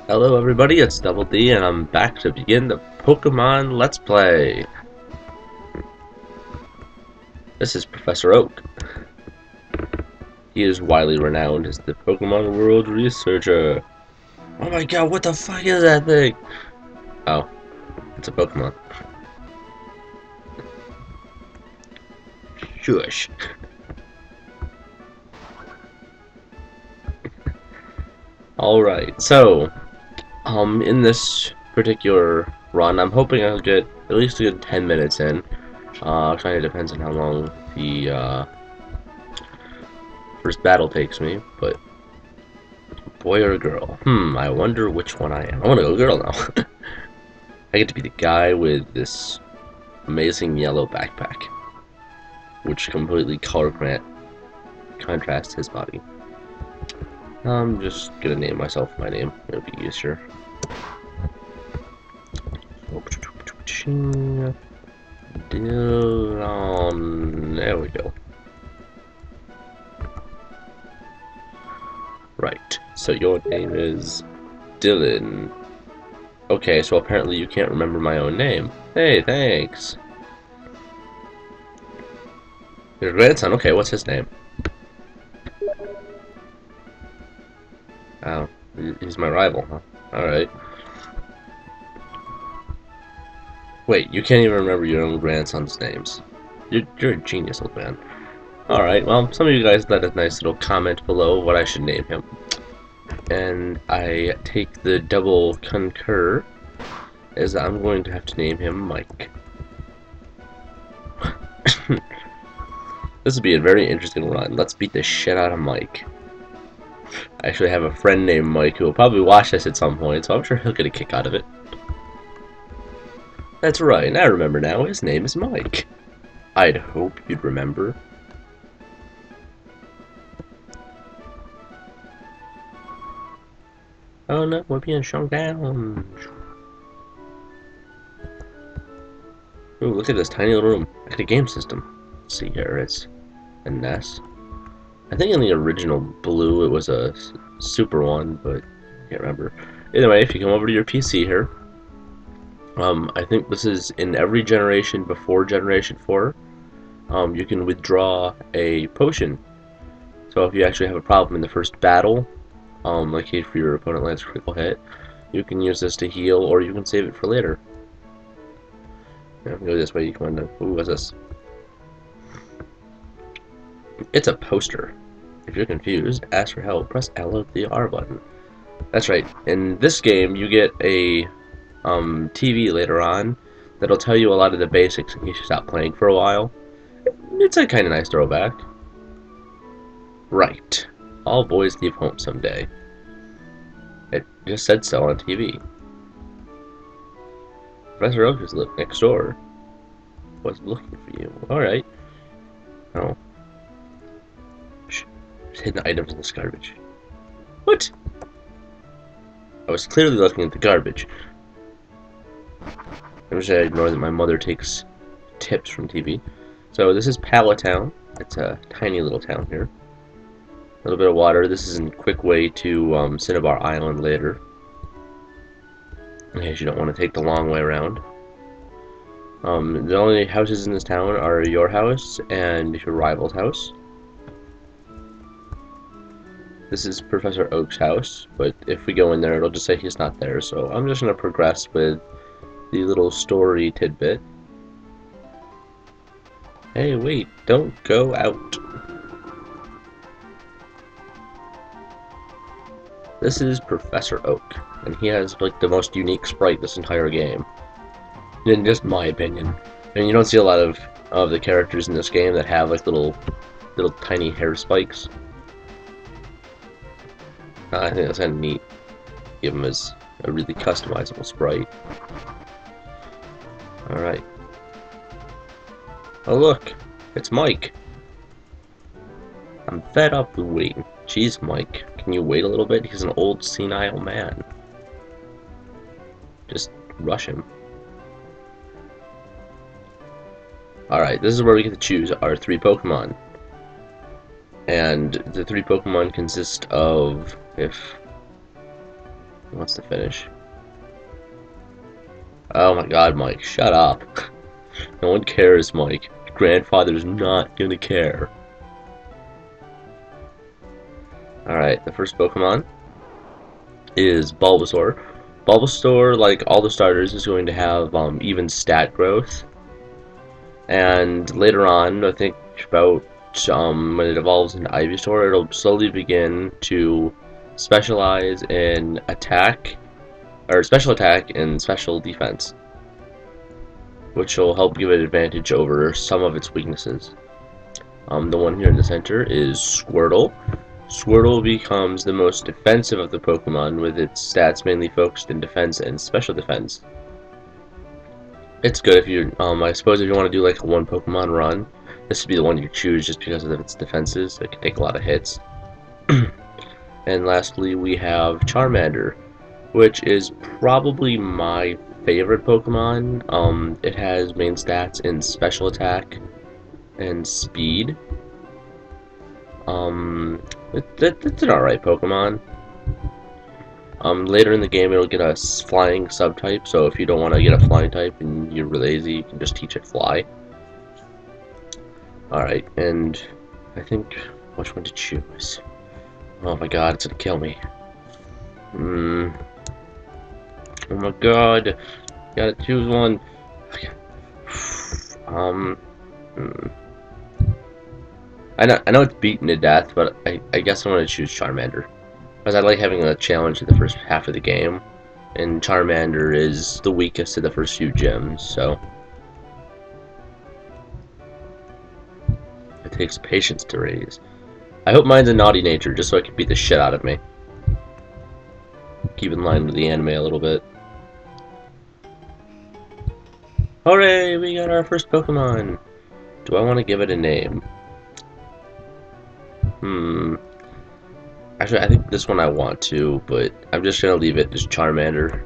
Hello everybody, it's Double D and I'm back to begin the Pokemon Let's Play. This is Professor Oak. He is widely renowned as the Pokemon World Researcher. Oh my god, what the fuck is that thing? Oh, it's a Pokemon. Shush. Alright, so in this particular run, I'm hoping I'll get at least a good 10 minutes in. Kind of depends on how long the first battle takes me, but boy or girl? I wonder which one I am. I want to go girl now. I get to be the guy with this amazing yellow backpack, which completely contrasts his body. I'm just gonna name myself my name. It'll be easier. Dylan. There we go. Right. So your name is Dylan. Okay, so apparently you can't remember my own name. Hey, thanks. Your grandson. Okay, what's his name? Oh, he's my rival, huh? Alright. Wait, you can't even remember your own grandson's names. You're a genius, old man. Alright, well, some of you guys left a nice little comment below what I should name him. And I take the double concur, as I'm going to have to name him Mike. This will be a very interesting run. Let's beat the shit out of Mike. I actually have a friend named Mike who will probably watch this at some point, so I'm sure he'll get a kick out of it. That's right, I remember now. His name is Mike. I'd hope you'd remember. Oh no, we're being shrunk down. Ooh, look at this tiny little room. Like a game system. Let's see here, it's a NES. I think in the original Blue it was a Super one, but I can't remember. Anyway, if you come over to your PC here, I think this is in every generation before Generation 4, you can withdraw a potion. So if you actually have a problem in the first battle, like if your opponent lands a critical hit, you can use this to heal, or you can save it for later. Yeah, go this way, you come on down. Ooh, what's this? It's a poster. If you're confused, ask for help, press L or the R button. That's right, in this game you get a TV later on that'll tell you a lot of the basics in case you stop playing for a while. It's a kind of nice throwback. Right. All boys leave home someday. It just said so on TV. Professor Oak is next door. Was looking for you. Alright. Oh. Shh. There's hidden items in this garbage. What? I was clearly looking at the garbage. I wish I ignore that my mother takes tips from TV. So this is Pallet Town. It's a tiny little town here. A little bit of water. This is a quick way to Cinnabar Island later, in case you don't want to take the long way around. The only houses in this town are your house and your rival's house. This is Professor Oak's house, but if we go in there, it'll just say he's not there. So I'm just going to progress with the little story tidbit. Hey, wait! Don't go out. This is Professor Oak, and he has like the most unique sprite this entire game. In just my opinion. And you don't see a lot of the characters in this game that have like little tiny hair spikes. I think that's kind of neat. Give him as a really customizable sprite. Alright. Oh look! It's Mike! I'm fed up with waiting. Jeez, Mike. Can you wait a little bit? He's an old, senile man. Just rush him. Alright, this is where we get to choose our 3 Pokemon. And the 3 Pokemon consist of, if He wants to finish. Oh my god, Mike, shut up. No one cares, Mike. Your grandfather's not gonna care. Alright, the first Pokemon is Bulbasaur. Bulbasaur, like all the starters, is going to have even stat growth. And later on, I think about when it evolves into Ivysaur, it'll slowly begin to specialize in attack, or special attack and special defense, which will help give it advantage over some of its weaknesses. The one here in the center is Squirtle. Squirtle becomes the most defensive of the Pokemon, with its stats mainly focused in defense and special defense. It's good if you, I suppose if you want to do like a one Pokemon run, this would be the one you choose just because of its defenses. It can take a lot of hits. And lastly, we have Charmander, which is probably my favorite Pokemon. It has main stats in special attack and speed. It's an alright Pokemon. Later in the game it'll get a flying subtype, so if you don't want to get a flying type and you're lazy, you can just teach it fly. Alright, and I think which one to choose. Oh my god, it's gonna kill me. Oh my god, gotta choose one. I know it's beaten to death, but I guess I'm gonna choose Charmander, because I like having a challenge in the first half of the game, and Charmander is the weakest of the first few gyms, so it takes patience to raise. I hope mine's a naughty nature, just so I can beat the shit out of me. Keep in line with the anime a little bit. Hooray! We got our first Pokemon! Do I want to give it a name? Actually, I think this one I want to, but I'm just gonna leave it as Charmander.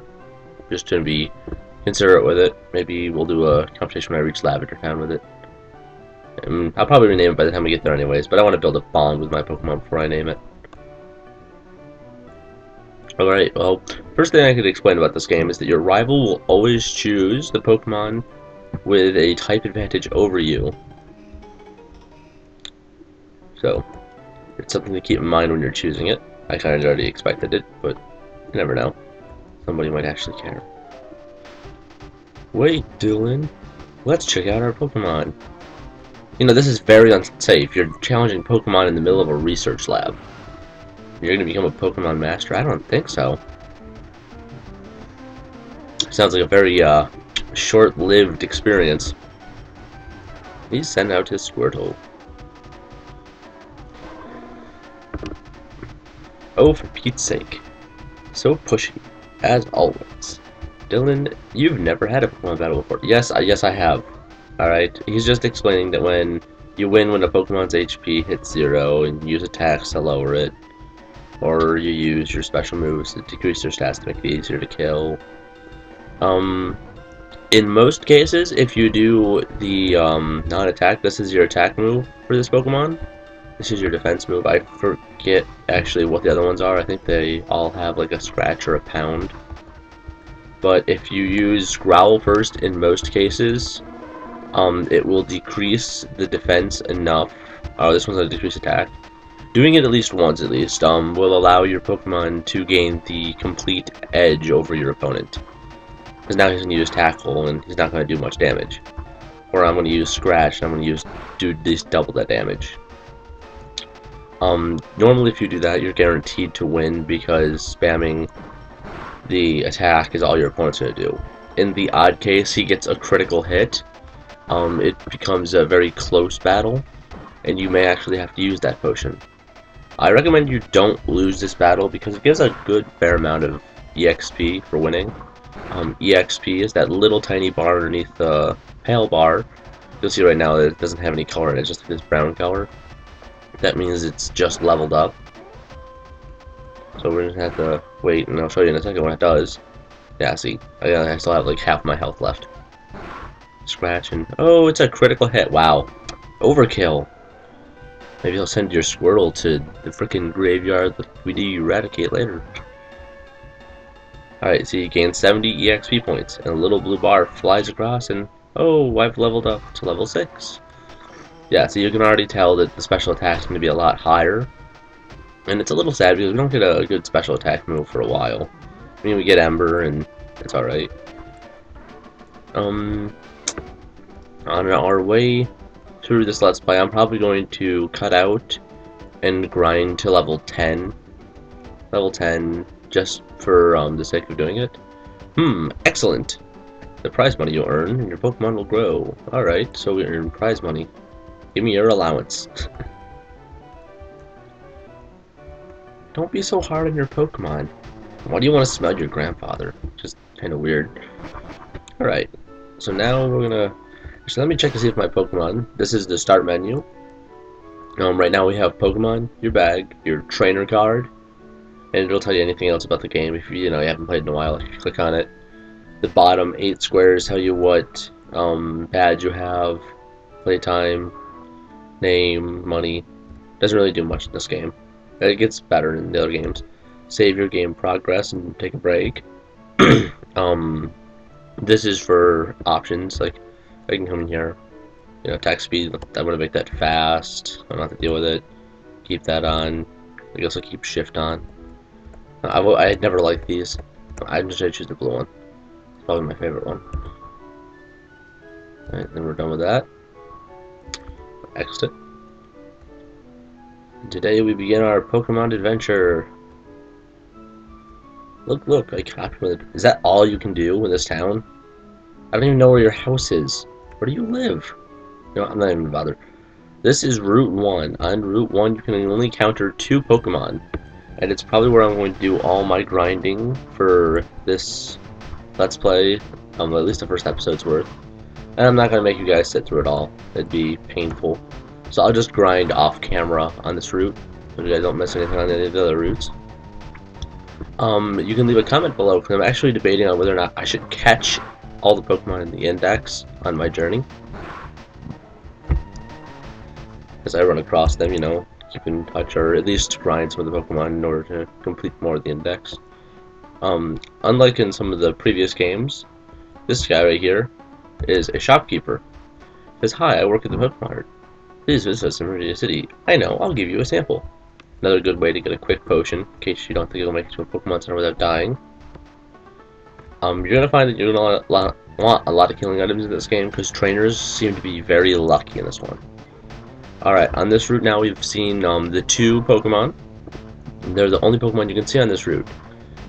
Just to be considerate with it. Maybe we'll do a competition when I reach Lavender Town with it. I'll probably rename it by the time we get there anyways, but I want to build a bond with my Pokemon before I name it. Alright, well, first thing I could explain about this game is that your rival will always choose the Pokemon with a type advantage over you. So, it's something to keep in mind when you're choosing it. I kind of already expected it, but you never know. Somebody might actually care. Wait, Dylan. Let's check out our Pokemon. You know, this is very unsafe. You're challenging Pokemon in the middle of a research lab. You're going to become a Pokemon master? I don't think so. Sounds like a very short-lived experience. Please send out his Squirtle. Oh, for Pete's sake. So pushy, as always. Dylan, you've never had a Pokemon battle before. Yes, I have. Alright, he's just explaining that when you win when a Pokemon's HP hits 0 and you use attacks to lower it, or you use your special moves to decrease their stats to make it easier to kill. In most cases, if you do the non-attack, this is your attack move for this Pokemon. This is your defense move. I forget actually what the other ones are. I think they all have like a scratch or a pound. But if you use Growl first in most cases, it will decrease the defense enough. Oh, this one's a decrease attack. Doing it at least once will allow your Pokemon to gain the complete edge over your opponent. Because now he's going to use Tackle and he's not going to do much damage. Or I'm going to use Scratch and I'm going to do at least double that damage. Normally if you do that, you're guaranteed to win because spamming the attack is all your opponent's going to do. In the odd case he gets a critical hit, it becomes a very close battle, and you may actually have to use that potion. I recommend you don't lose this battle because it gives a good fair amount of EXP for winning. EXP is that little tiny bar underneath the pale bar. You'll see right now that it doesn't have any color in it, it's just this brown color. That means it's just leveled up. So we're gonna have to wait, and I'll show you in a second what it does. Yeah, see, I still have like half my health left. Scratch and oh, it's a critical hit. Wow, overkill. Maybe I'll send your Squirtle to the frickin' graveyard that we do eradicate later. Alright, so you gain 70 EXP points, and a little blue bar flies across, and oh, I've leveled up to level 6. Yeah, so you can already tell that the special attack's going to be a lot higher. And it's a little sad because we don't get a good special attack move for a while. I mean, we get Ember, and it's alright. On our way through this Let's Play, I'm probably going to cut out and grind to level 10. Level 10, just for the sake of doing it. Excellent! The prize money you earn, and your Pokemon will grow. Alright, so we earn prize money. Give me your allowance. Don't be so hard on your Pokemon. Why do you want to smell your grandfather? Just kind of weird. Alright, so now we're gonna... So let me check to see if my Pokemon... This is the start menu. Right now we have Pokemon, your bag, your trainer card, and it'll tell you anything else about the game if you haven't played in a while. If you click on it, the bottom 8 squares tell you what badge you have, playtime, name, money. Doesn't really do much in this game. It gets better in the other games. Save your game progress and take a break. This is for options, like I can come in here, attack speed, I want to make that fast, I don't have to deal with it. Keep that on. I guess I'll keep shift on. I never liked these. I'm just going to choose the blue one. It's probably my favorite one. Alright, then we're done with that. Exit. Today we begin our Pokemon adventure. Look, I copied it. Is that all you can do in this town? I don't even know where your house is. Where do you live? I'm not even bothered. This is Route 1. On Route 1 you can only encounter 2 Pokemon. And it's probably where I'm going to do all my grinding for this Let's Play. At least the first episode's worth. And I'm not going to make you guys sit through it all. It'd be painful. So I'll just grind off camera on this route, so you guys don't miss anything on any of the other routes. You can leave a comment below, because I'm actually debating on whether or not I should catch all the Pokemon in the index on my journey. As I run across them, keep in touch, or at least grind some of the Pokemon in order to complete more of the index. Unlike in some of the previous games, this guy right here is a shopkeeper. He says, "Hi, I work at the Pokemon Mart. Please visit us in Viridian City." I know, I'll give you a sample. Another good way to get a quick potion, in case you don't think you'll make it to a Pokemon Center without dying. You're gonna find that you're gonna want a lot of killing items in this game, because trainers seem to be very lucky in this one. Alright, on this route now we've seen the 2 Pokemon. They're the only Pokemon you can see on this route.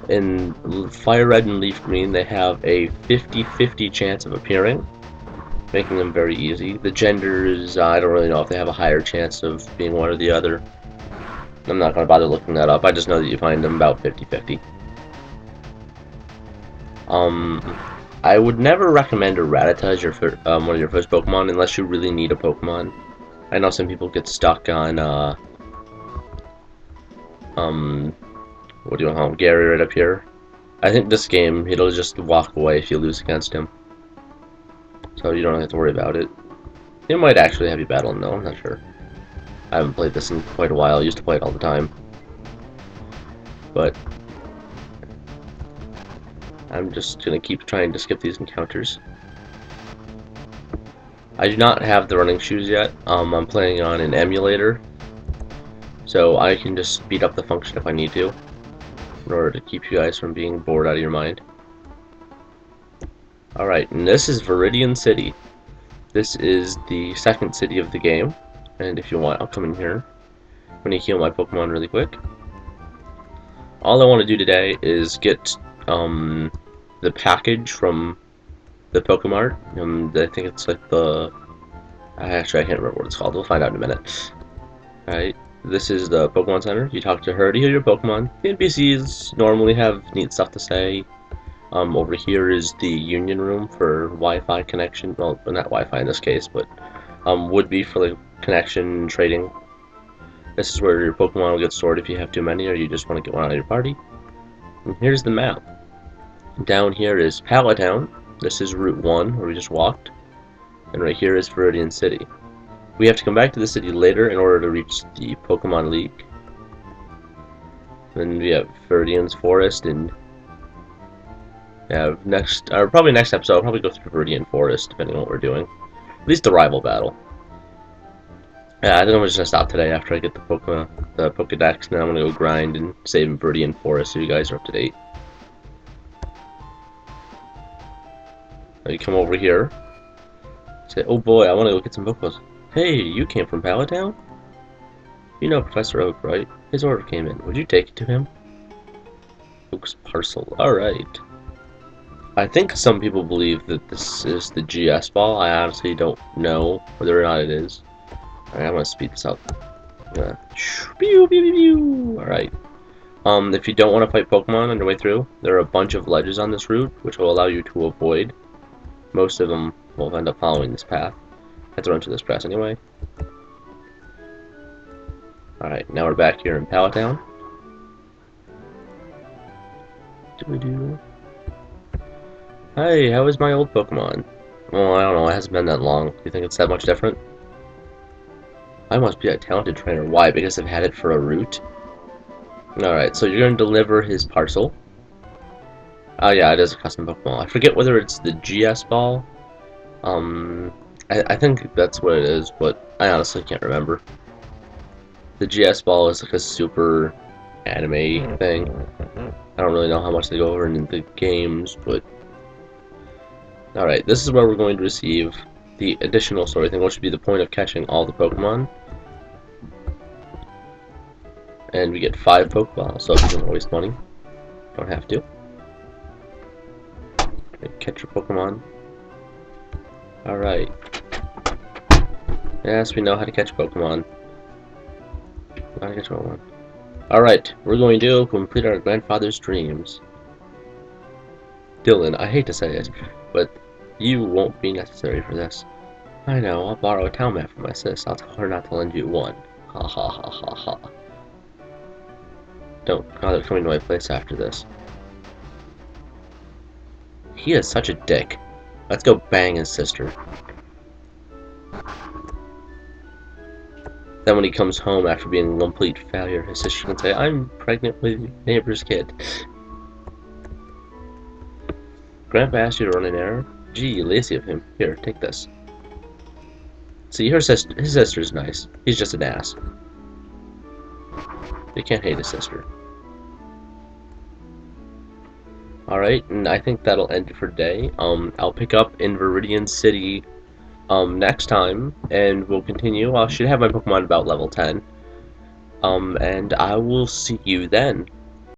In Fire Red and Leaf Green, they have a 50-50 chance of appearing, making them very easy. The genders, I don't really know if they have a higher chance of being one or the other. I'm not going to bother looking that up. I just know that you find them about 50-50. I would never recommend a Rattata as your one of your first Pokemon unless you really need a Pokemon. I know some people get stuck on what do you call him? Gary right up here. I think this game, it'll just walk away if you lose against him. So you don't have to worry about it. It might actually have you battle him though, I'm not sure. I haven't played this in quite a while. I used to play it all the time. But I'm just gonna keep trying to skip these encounters. I do not have the running shoes yet. I'm playing on an emulator, so I can just speed up the function if I need to, in order to keep you guys from being bored out of your mind. Alright, and this is Viridian City. This is the second city of the game, and if you want, I'll come in here. I'm going to heal my Pokemon really quick. All I want to do today is get the package from the Pokemart. I think it's like the... Actually, I can't remember what it's called. We'll find out in a minute. Alright, this is the Pokemon Center. You talk to her to heal your Pokemon. The NPCs normally have neat stuff to say. Over here is the Union Room for Wi-Fi connection. Well, not Wi-Fi in this case, but would be for like connection and trading. This is where your Pokemon will get stored if you have too many or you just want to get one out of your party. And here's the map. Down here is Pallet Town. This is Route 1, where we just walked. And right here is Viridian City. We have to come back to the city later in order to reach the Pokemon League. Then we have Viridian's Forest and Yeah, or probably next episode, I'll probably go through Viridian Forest, depending on what we're doing. At least the rival battle. Yeah, I think I'm just gonna stop today after I get the Pokedex. Now I'm gonna go grind and save Viridian Forest so you guys are up to date. Now you come over here. Say, oh boy, I want to go get some Pokeballs. Hey, you came from Pallet Town? You know Professor Oak, right? His order came in. Would you take it to him? Oak's parcel. Alright. I think some people believe that this is the GS ball. I honestly don't know whether or not it is. Alright, I'm gonna speed this up. Alright. If you don't want to fight Pokemon on your way through, there are a bunch of ledges on this route, which will allow you to avoid. Most of them will end up following this path. I have to run through this grass anyway. Alright, now we're back here in Pallet Town. Hey, how is my old Pokemon? Well, I don't know, it hasn't been that long. Do you think it's that much different? I must be a talented trainer. Why? Because I've had it for a route? Alright, so you're going to deliver his parcel. Oh yeah, it is a custom Pokeball. I forget whether it's the GS ball. I think that's what it is, but I honestly can't remember. The GS ball is like a super anime thing. I don't really know how much they go over in the games, but... Alright, this is where we're going to receive the additional story thing, which would be the point of catching all the Pokemon. And we get 5 Pokeballs, so if you don't waste money, don't have to. Okay, catch your Pokemon. Alright. Yes, we know how to catch Pokemon. How to catch Pokemon. Alright, we're going to complete our grandfather's dreams. Dylan, I hate to say it, but you won't be necessary for this. I know, I'll borrow a town map from my sis. I'll tell her not to lend you one. Ha ha ha ha ha. Don't bother coming to my place after this. He is such a dick. Let's go bang his sister. Then when he comes home after being a complete failure, his sister can say, I'm pregnant with your neighbor's kid. Grandpa asked you to run an errand? Gee, lazy of him. Here, take this. See, his sister's nice. He's just an ass. You can't hate his sister. Alright, and I think that'll end it for today. I'll pick up in Viridian City next time, and we'll continue. I should have my Pokemon about level 10. And I will see you then.